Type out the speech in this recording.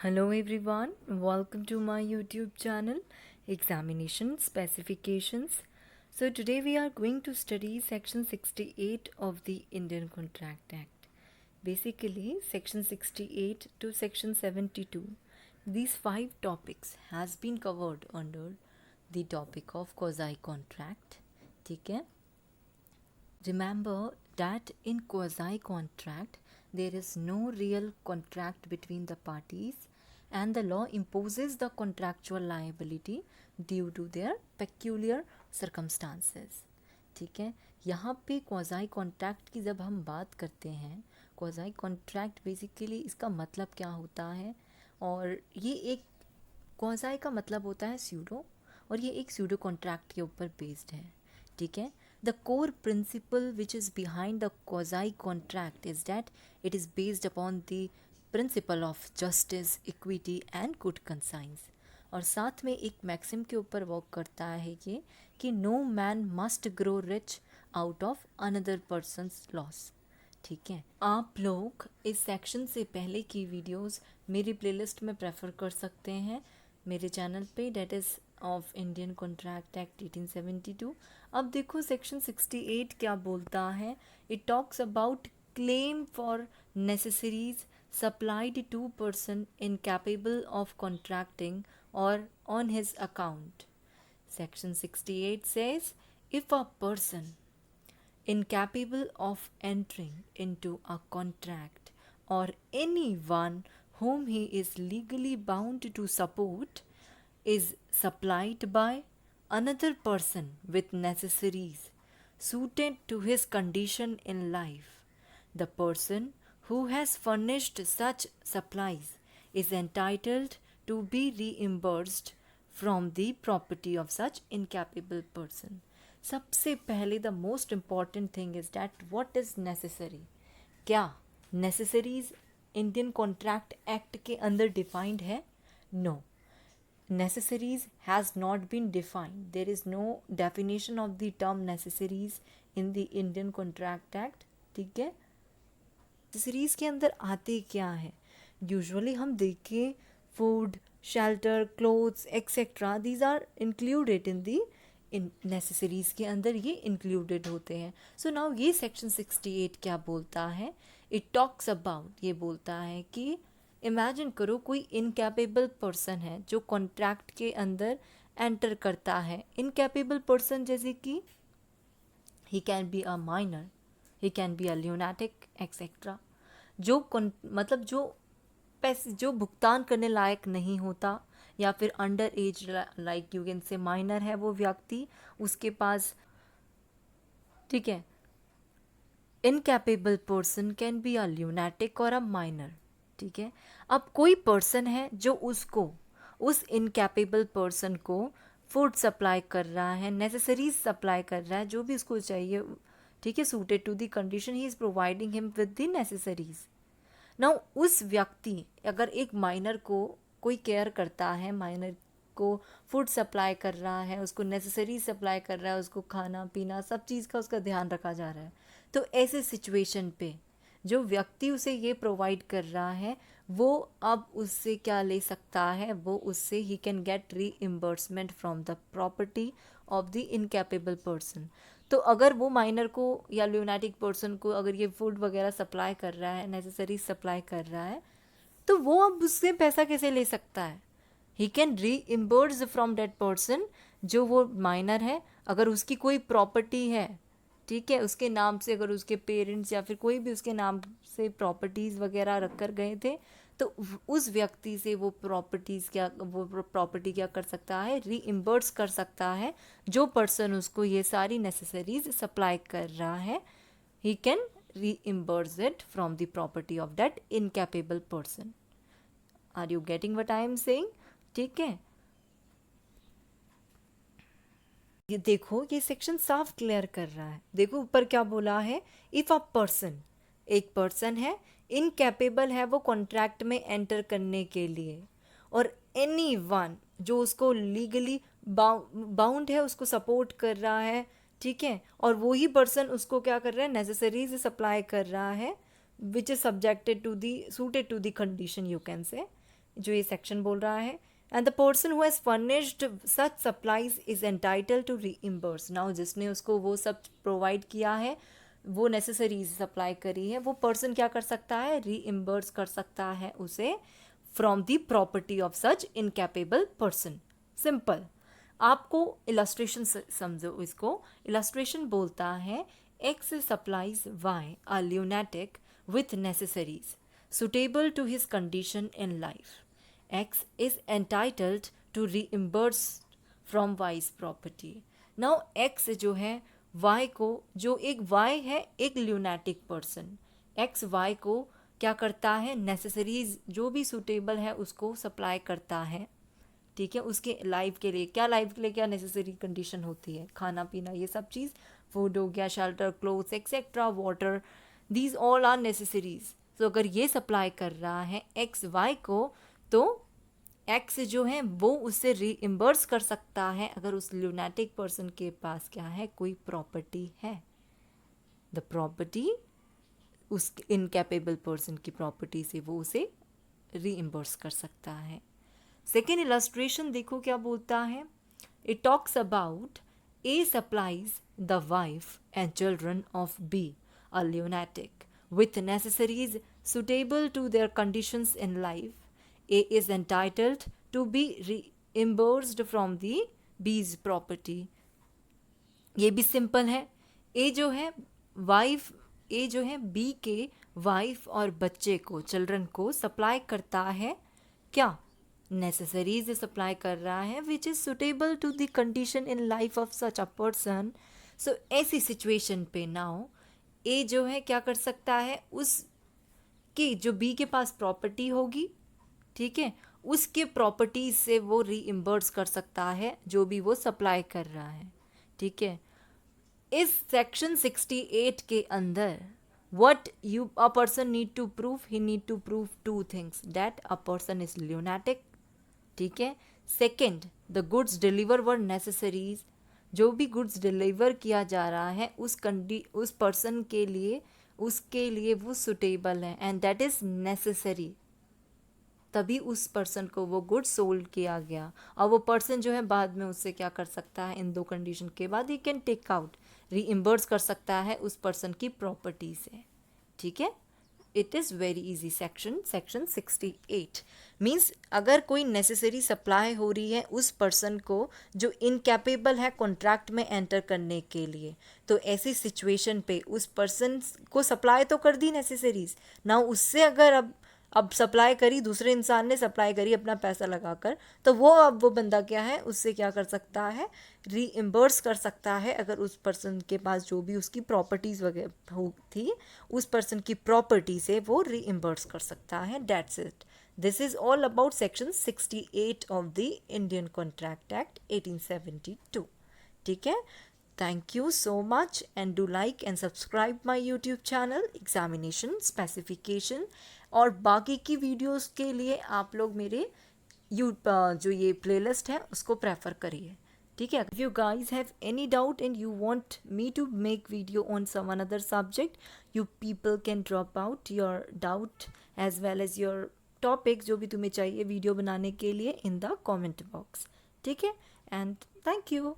Hello everyone, welcome to my YouTube channel Examination Specifications. So today we are going to study section 68 of the Indian Contract Act. Basically section 68 to section 72. These 5 topics has been covered under the topic of quasi contract. ठीक है? Remember that in quasi contract there is no real contract between the parties and the law imposes the contractual liability due to their peculiar circumstances. ठीक है, यहाँ पे quasi contract की जब हम बात करते हैं, क्वाज़ाई कॉन्ट्रैक्ट बेसिकली इसका मतलब क्या होता है, और ये एक क्वाज़ाई का मतलब होता है स्यूडो, और ये एक स्यूडो कॉन्ट्रैक्ट के ऊपर बेस्ड है. ठीक है, the core principle which is behind the quasi contract is that it is based upon the principle of justice, equity and good conscience. और साथ में एक मैक्सिम के ऊपर वर्क करता है ये कि no man must grow rich out of another person's loss. ठीक है, आप लोग इस सेक्शन से पहले की वीडियोस मेरी प्लेलिस्ट में प्रेफर कर सकते हैं मेरे चैनल पे, that is of Indian Contract act 1872. अब देखो सेक्शन 68 क्या बोलता है. It talks about claim for necessaries supplied to person incapable of contracting or on his account. Section 68 says, if a person incapable of entering into a contract or anyone whom he is legally bound to support is supplied by another person with necessaries suited to his condition in life, the person who has furnished such supplies is entitled to be reimbursed from the property of such incapable person. सबसे पहले the most important thing is that what is necessary. क्या necessaries Indian Contract Act के अंदर defined है? No, necessaries has not been defined. There is no definition of the term necessaries in the Indian Contract Act. ठीक है, necessaries के अंदर आते क्या है? यूजुअली हम देखें food, shelter, clothes etcetera, these are included in the necessaries के अंदर, ये इंक्लूडेड होते हैं. सो नाउ ये सेक्शन 68 क्या बोलता है? इट टॉक्स अबाउट, ये बोलता है कि इमेजिन करो कोई इनकैपेबल पर्सन है जो कॉन्ट्रैक्ट के अंदर एंटर करता है. इनकैपेबल पर्सन जैसे कि he can be a minor, he can be a lunatic etcetera, जो मतलब जो पैसे जो भुगतान करने लायक नहीं होता, या फिर under age, like you can say minor है वो व्यक्ति, उसके पास. ठीक है, incapable person can be a lunatic और अ माइनर. ठीक है, अब कोई पर्सन है जो उसको, उस इनकैपेबल पर्सन को फूड सप्लाई कर रहा है, नेसेसरीज सप्लाई कर रहा है, जो भी उसको चाहिए. ठीक है, suited to the condition, he is providing him with the necessaries. Now उस व्यक्ति, अगर एक माइनर को कोई केयर करता है, माइनर को फूड सप्लाई कर रहा है, उसको नेसेसरीज सप्लाई कर रहा है, उसको खाना पीना सब चीज़ का उसका ध्यान रखा जा रहा है, तो ऐसे सिचुएशन पे जो व्यक्ति उसे ये प्रोवाइड कर रहा है वो अब उससे क्या ले सकता है? वो उससे he can get reimbursement from the property of the incapable person. तो अगर वो माइनर को या ल्यूनाटिक पर्सन को अगर ये फूड वगैरह सप्लाई कर रहा है, नेसेसरी सप्लाई कर रहा है, तो वो अब उससे पैसा कैसे ले सकता है? He can reimburse from that person, जो वो माइनर है. अगर उसकी कोई प्रॉपर्टी है, ठीक है, उसके नाम से, अगर उसके पेरेंट्स या फिर कोई भी उसके नाम से प्रॉपर्टीज़ वगैरह रख कर गए थे, तो उस व्यक्ति से वो प्रॉपर्टी क्या कर सकता है? रीइम्बर्स कर सकता है. जो पर्सन उसको ये सारी नेसेसरीज सप्लाई कर रहा है, he can reimburse it from the property of that incapable person. Are you getting what I am saying? ठीक है, ये देखो ये सेक्शन साफ क्लियर कर रहा है. देखो ऊपर क्या बोला है. इफ अ पर्सन, एक पर्सन है, इनकैपेबल है वो कॉन्ट्रैक्ट में एंटर करने के लिए, और एनी वन जो उसको लीगली बाउंड है, उसको सपोर्ट कर रहा है, ठीक है, और वही पर्सन उसको क्या कर रहा है? नेसेसरीज सप्लाई कर रहा है, which is subjected to the, suited to the condition, you can say. जो ये सेक्शन बोल रहा है, and the person who has furnished such supplies is entitle to reimburse. Now जिसने उसको वो सब प्रोवाइड किया है, वो नेसेसरीज सप्लाई करी है, वो पर्सन क्या कर सकता है, रीइम्बर्स कर सकता है उसे from the property of such incapable person. Simple, आपको इलस्ट्रेशन समझो इसको। इलस्ट्रेशन बोलता है x supplies why a lunatic with necessaries suitable to his condition in life. X is entitled to reimburse from Y's property. Now X जो है Y को, जो एक Y है एक lunatic person, X Y को क्या करता है, नेसेसरीज जो भी सूटेबल है उसको सप्लाई करता है, ठीक है, उसके लाइफ के लिए। क्या लाइफ के लिए क्या नेसेसरी कंडीशन होती है, खाना पीना, ये सब चीज़, फूड हो गया, shelter, clothes etcetera, water, these all are necessaries. तो अगर ये सप्लाई कर रहा है एक्स वाई को, तो एक्स जो है वो उससे रीइम्बर्स कर सकता है अगर उस ल्यूनेटिक पर्सन के पास क्या है, कोई प्रॉपर्टी है। द प्रॉपर्टी उस इनकैपेबल पर्सन की प्रॉपर्टी से वो उसे रीइम्बर्स कर सकता है। सेकेंड इलस्ट्रेशन देखो क्या बोलता है, it talks about a supplies the wife and children of B a lunatic with necessaries suitable to their conditions in life. A is entitled to be reimbursed from the B's property. ये भी simple है। ए जो है wife, ए जो है B के wife और बच्चे को, चिल्ड्रन को सप्लाई करता है, क्या नेसेसरीज सप्लाई कर रहा है which is suitable to the condition in life of such a person. So ऐसी सिचुएशन पे नाउ ए जो है क्या कर सकता है, उस की जो बी के पास प्रॉपर्टी होगी, ठीक है, उसके प्रॉपर्टीज से वो रीइम्बर्स कर सकता है जो भी वो सप्लाई कर रहा है, ठीक है। इस सेक्शन 68 के अंदर what you a person need to prove, he need to prove two things, that a person is lunatic, ठीक है, second the goods deliver were necessaries, जो भी गुड्स डिलीवर किया जा रहा है उस पर्सन के लिए, उसके लिए वो सुटेबल है, एंड दैट इज़ नेसेसरी, तभी उस पर्सन को वो गुड सोल्ड किया गया। और वो पर्सन जो है बाद में उससे क्या कर सकता है, इन दो कंडीशन के बाद he can take out, reimburse कर सकता है उस पर्सन की प्रॉपर्टी से, ठीक है। It is very easy section 68 means अगर कोई नेसेसरी सप्लाई हो रही है उस पर्सन को जो इनकैपेबल है कॉन्ट्रैक्ट में एंटर करने के लिए, तो ऐसी सिचुएशन पे उस पर्सन को सप्लाई तो कर दी नेसेसरीज ना, उससे अगर अब सप्लाई करी, दूसरे इंसान ने सप्लाई करी अपना पैसा लगाकर, तो वो बंदा क्या है, उससे क्या कर सकता है, रीइम्बर्स कर सकता है अगर उस पर्सन के पास जो भी उसकी प्रॉपर्टीज़ वगैरह हो थी, उस पर्सन की प्रॉपर्टी से वो रीइम्बर्स कर सकता है। That's it. This is all about section 68 of the Indian Contract act 1872, ठीक है। Thank you so much and do like and subscribe my YouTube channel Examination Specification, और बाकी की वीडियोस के लिए आप लोग मेरे जो ये प्लेलिस्ट है उसको प्रेफर करिए, ठीक है। If you guys have any doubt and you want me to make video on some another subject, you people can drop out your doubt as well as your topic जो भी तुम्हें चाहिए video बनाने के लिए in the comment box, ठीक है। And thank you.